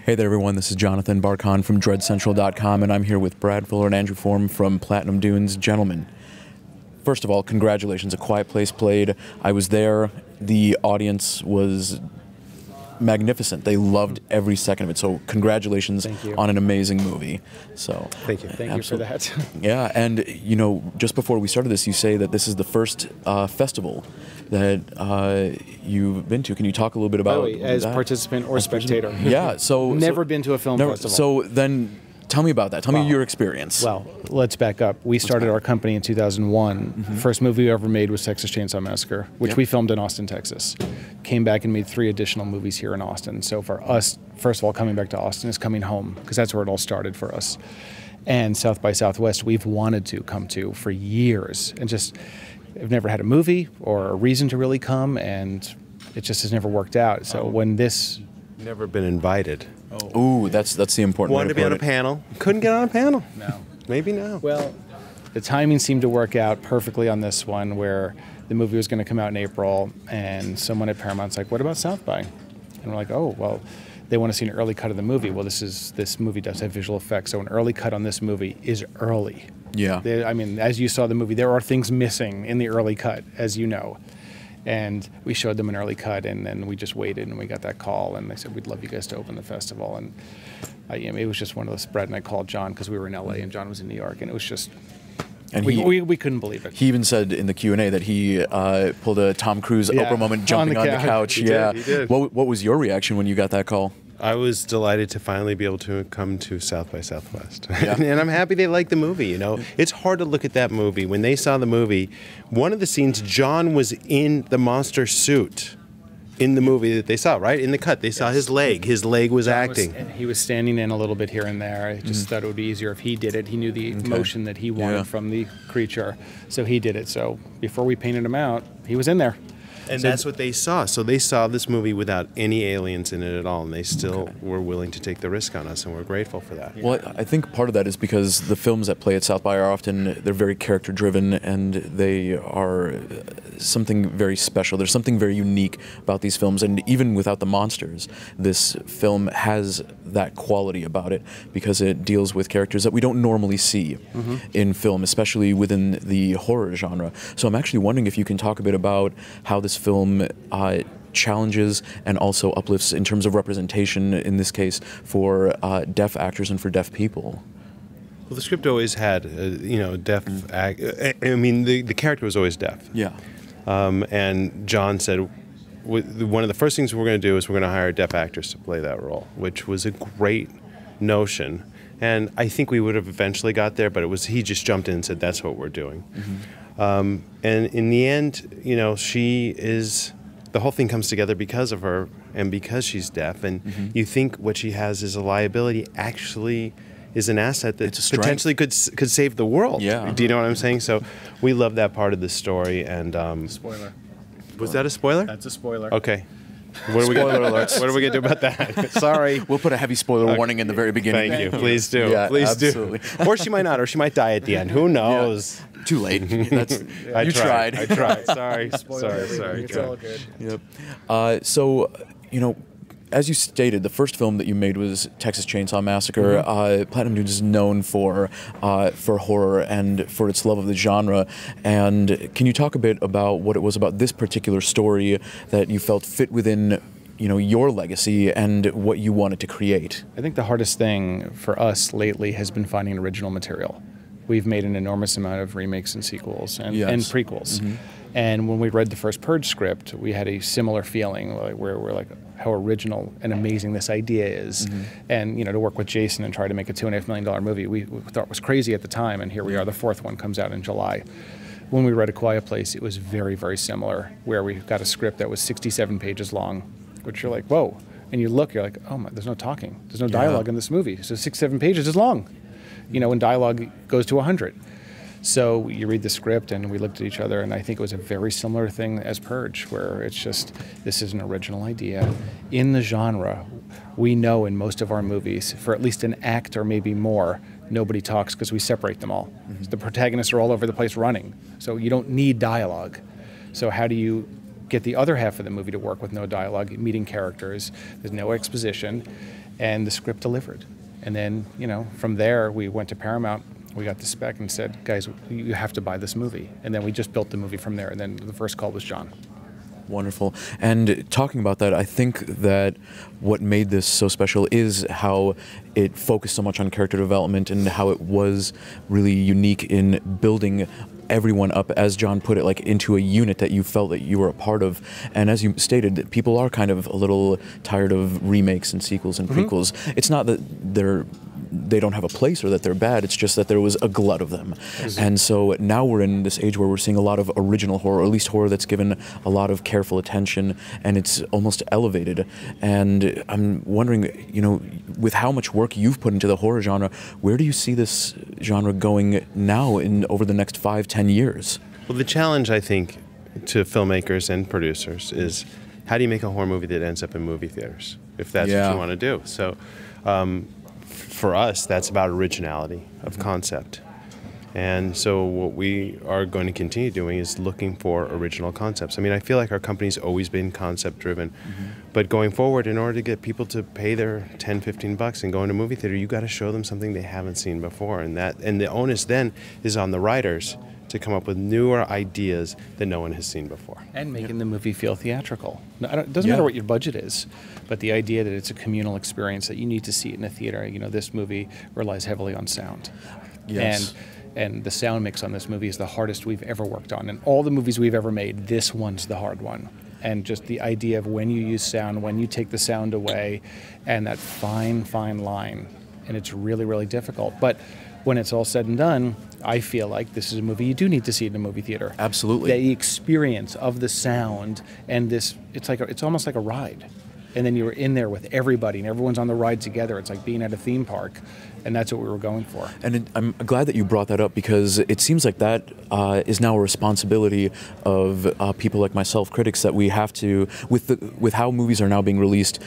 Hey there, everyone. This is Jonathan Barkhan from DreadCentral.com, and I'm here with Brad Fuller and Andrew Form from Platinum Dunes. Gentlemen, first of all, congratulations. A Quiet Place played. I was there. The audience was magnificent. They loved every second of it. So congratulations on an amazing movie. So thank you. Thank you for that. Yeah, and you know, just before we started this, you say that this is the first festival that you've been to. Can you talk a little bit about as participant or spectator? Yeah, so never been to a film festival. So then, tell me about that. Tell me your experience. Well, let's back up. We started our company in 2001. First movie we ever made was Texas Chainsaw Massacre, which we filmed in Austin, Texas. Came back and made 3 additional movies here in Austin. So for us, first of all, coming back to Austin is coming home, because that's where it all started for us. And South by Southwest, we've wanted to come to for years, and just I've never had a movie or a reason to really come, and it just has never worked out. So when this... Never been invited. Ooh, that's the important Wanted to be on a panel. Couldn't get on a panel. No. Maybe now. Well, the timing seemed to work out perfectly on this one, where the movie was going to come out in April, and someone at Paramount's like, what about South by? And we're like, oh, well, they want to see an early cut of the movie. Well, this movie does have visual effects, so an early cut on this movie is early. Yeah. I mean, as you saw the movie, there are things missing in the early cut, as you know. And we showed them an early cut, and then we just waited, and we got that call, and they said, we'd love you guys to open the festival. And it was just one of those, Brad and I called John, because we were in LA and John was in New York, and it was just, and we couldn't believe it. He even said in the Q&A that he pulled a Tom Cruise Oprah moment, jumping on the couch. He did. What was your reaction when you got that call? I was delighted to finally be able to come to South by Southwest. Yeah. And I'm happy they liked the movie, you know. It's hard to look at that movie. When they saw the movie, one of the scenes, John was in the monster suit in the movie that they saw, right? In the cut, they saw his leg. His leg was acting. He was standing in a little bit here and there. I just thought it would be easier if he did it. He knew the motion that he wanted from the creature, so he did it. So before we painted him out, he was in there. And that's what they saw. So they saw this movie without any aliens in it at all, and they still were willing to take the risk on us, and we're grateful for that. Well, I think part of that is because the films that play at South by are often, they're very character-driven, and they are something very special. There's something very unique about these films, and even without the monsters, this film has that quality about it, because it deals with characters that we don't normally see in film, especially within the horror genre. So I'm actually wondering if you can talk a bit about how this film challenges and also uplifts in terms of representation, in this case, for deaf actors and for deaf people. Well, the script always had, deaf. I mean, the character was always deaf. Yeah. And John said, one of the first things we're going to do is we're going to hire a deaf actress to play that role, which was a great notion. And I think we would have eventually got there, but he just jumped in and said, that's what we're doing. And in the end, you know, the whole thing comes together because of her and because she's deaf. And you think what she has is a liability actually is an asset that potentially could save the world. Yeah. Do you know what I'm saying? So we love that part of the story. And Spoiler. Was that a spoiler? That's a spoiler. Okay. What are we gonna do about that? Sorry. We'll put a heavy spoiler warning in the very beginning. Thank you. Please do. Yeah, Please absolutely. do. Or she might not, or she might die at the end. Who knows? Yeah. Too late. I tried. I tried. Sorry. Sorry. It's all good. Yep. So, you know, as you stated, the first film that you made was Texas Chainsaw Massacre. Platinum Dunes is known for horror and for its love of the genre. And can you talk a bit about what it was about this particular story that you felt fit within, you know, your legacy and what you wanted to create? I think the hardest thing for us lately has been finding original material. We've made an enormous amount of remakes and sequels and prequels. And when we read the first Purge script, we had a similar feeling where we're like, how original and amazing this idea is. And, you know, to work with Jason and try to make a $2.5 million movie, we thought was crazy at the time. And here we are, the 4th one comes out in July. When we read A Quiet Place, it was very, very similar, where we got a script that was 67 pages long, which you're like, whoa. And you look, you're like, oh my, there's no talking. There's no dialogue in this movie. So 6-7 pages is long. You know, when dialogue goes to 100. So you read the script, and we looked at each other, and I think it was a very similar thing as Purge, where it's just, this is an original idea. In the genre, we know in most of our movies, for at least an act or maybe more, nobody talks because we separate them all. The protagonists are all over the place running, so you don't need dialogue. So how do you get the other half of the movie to work with no dialogue, meeting characters? There's no exposition. and the script delivered. And then, you know, from there we went to Paramount. We got the spec and said, guys, you have to buy this movie. And then we just built the movie from there. And then the first call was John. Wonderful. And talking about that, I think that what made this so special is how it focused so much on character development and how it was really unique in building everyone up, as John put it, like into a unit that you felt that you were a part of. And as you stated, people are kind of a little tired of remakes and sequels and prequels. It's not that they don't have a place or that they're bad, it's just that there was a glut of them. And so now we're in this age where we're seeing a lot of original horror, or at least horror that's given a lot of careful attention, and it's almost elevated. And I'm wondering, you know, with how much work you've put into the horror genre, where do you see this genre going now in over the next 5-10 years? Well, the challenge, I think, to filmmakers and producers is how do you make a horror movie that ends up in movie theaters, if that's what you want to do? So for us, that's about originality of concept. And so what we are going to continue doing is looking for original concepts. I mean, I feel like our company's always been concept-driven. But going forward, in order to get people to pay their $10, $15 and go into a movie theater, you got to show them something they haven't seen before. And the onus then is on the writers to come up with newer ideas that no one has seen before. And making the movie feel theatrical. It doesn't matter what your budget is, but the idea that it's a communal experience, that you need to see it in a theater. You know, this movie relies heavily on sound. Yes. And the sound mix on this movie is the hardest we've ever worked on. And all the movies we've ever made, this one's the hard one. And just the idea of when you use sound, when you take the sound away, and that fine, fine line. And it's really, really difficult. But when it's all said and done, I feel like this is a movie you do need to see in a movie theater. Absolutely. The experience of the sound and this, it's almost like a ride. And then you're in there with everybody, and everyone's on the ride together. It's like being at a theme park, and that's what we were going for. And I'm glad that you brought that up, because it seems like that is now a responsibility of people like myself, critics, that we have to, with how movies are now being released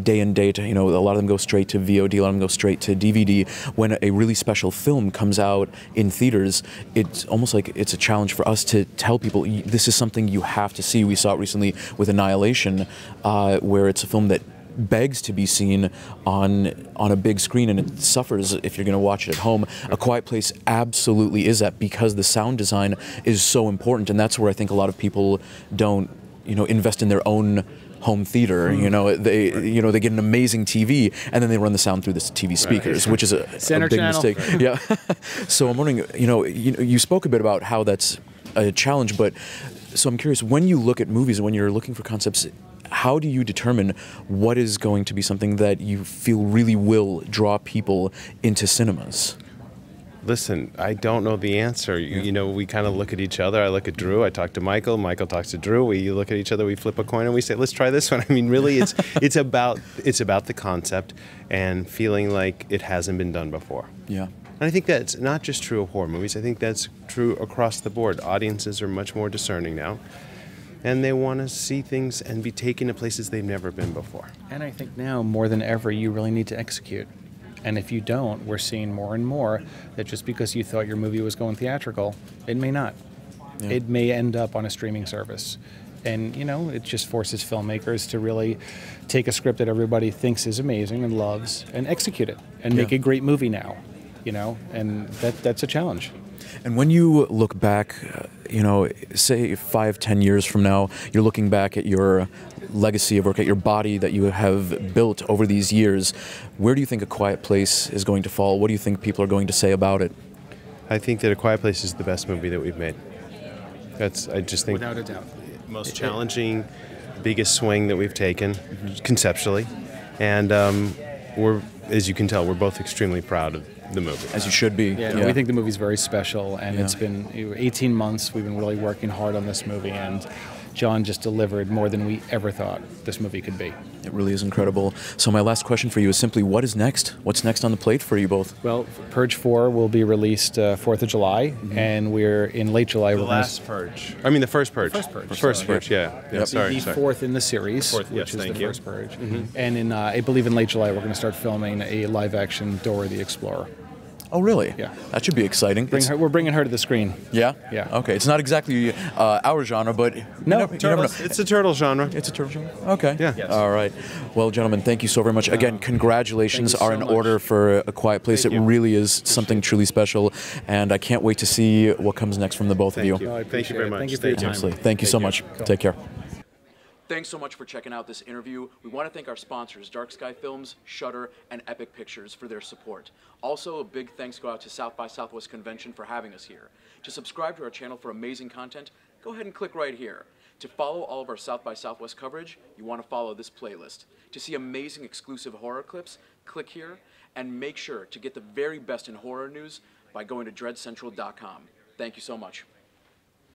day and date. You know, a lot of them go straight to VOD, a lot of them go straight to DVD. When a really special film comes out in theaters, it's almost like it's a challenge for us to tell people this is something you have to see. We saw it recently with Annihilation, where it's a film that begs to be seen on a big screen, and it suffers if you're going to watch it at home. A Quiet Place absolutely is that, because the sound design is so important, and that's where I think a lot of people don't, you know, invest in their own home theater. You know, they get an amazing TV, and then they run the sound through the TV speakers, which is a big mistake. Yeah. So I'm wondering, you spoke a bit about how that's a challenge, but so I'm curious, when you look at movies, when you're looking for concepts, how do you determine what is going to be something that you feel really will draw people into cinemas? Listen, I don't know the answer. You know, we kind of look at each other. I look at Drew. I talk to Michael. Michael talks to Drew. We look at each other. We flip a coin and we say, "Let's try this one." I mean, really, it's about the concept and feeling like it hasn't been done before. Yeah. And I think that's not just true of horror movies. I think that's true across the board. Audiences are much more discerning now, and they want to see things and be taken to places they've never been before. And I think now, more than ever, you really need to execute. And if you don't, we're seeing more and more that just because you thought your movie was going theatrical, it may not. Yeah. It may end up on a streaming service. And, you know, it just forces filmmakers to really take a script that everybody thinks is amazing and loves and execute it and make a great movie now, you know, and that's a challenge. And when you look back, say 5-10 years from now, you're looking back at your legacy of work, at your body that you have built over these years, where do you think A Quiet Place is going to fall? What do you think people are going to say about it? I think that A Quiet Place is the best movie that we've made. I just think, without a doubt, most challenging, biggest swing that we've taken conceptually, and we're, as you can tell, we're both extremely proud of the movie. As you should be. Yeah. We think the movie's very special, and it's been 18 months. We've been really working hard on this movie, and John just delivered more than we ever thought this movie could be. It really is incredible. So my last question for you is simply, what is next? What's next on the plate for you both? Well, Purge 4 will be released 4th of July, and we're in late July. The last Purge. I mean, the first Purge. First Purge, yeah. Sorry. The fourth in the series, which is the first Purge. And I believe in late July, we're going to start filming a live-action Dora the Explorer. Oh, really? Yeah. That should be exciting. We're bringing her to the screen. Yeah? Yeah. Okay. It's not exactly our genre, but No, you never know. It's a turtle genre. It's a turtle genre? Okay. Yeah. Yes. All right. Well, gentlemen, thank you so very much. Again, congratulations Thank you are so in much. order for A Quiet Place. Thank It you. really is something truly special, and I can't wait to see what comes next from the both of you. Thank you. I Thank you very appreciate it. much. Thank you for your time. Absolutely. Thank you so much. Cool. Take care. Thanks so much for checking out this interview. We want to thank our sponsors, Dark Sky Films, Shudder, and Epic Pictures for their support. Also, a big thanks go out to South by Southwest Convention for having us here. To subscribe to our channel for amazing content, go ahead and click right here. To follow all of our South by Southwest coverage, you want to follow this playlist. To see amazing exclusive horror clips, click here, and make sure to get the very best in horror news by going to dreadcentral.com. Thank you so much.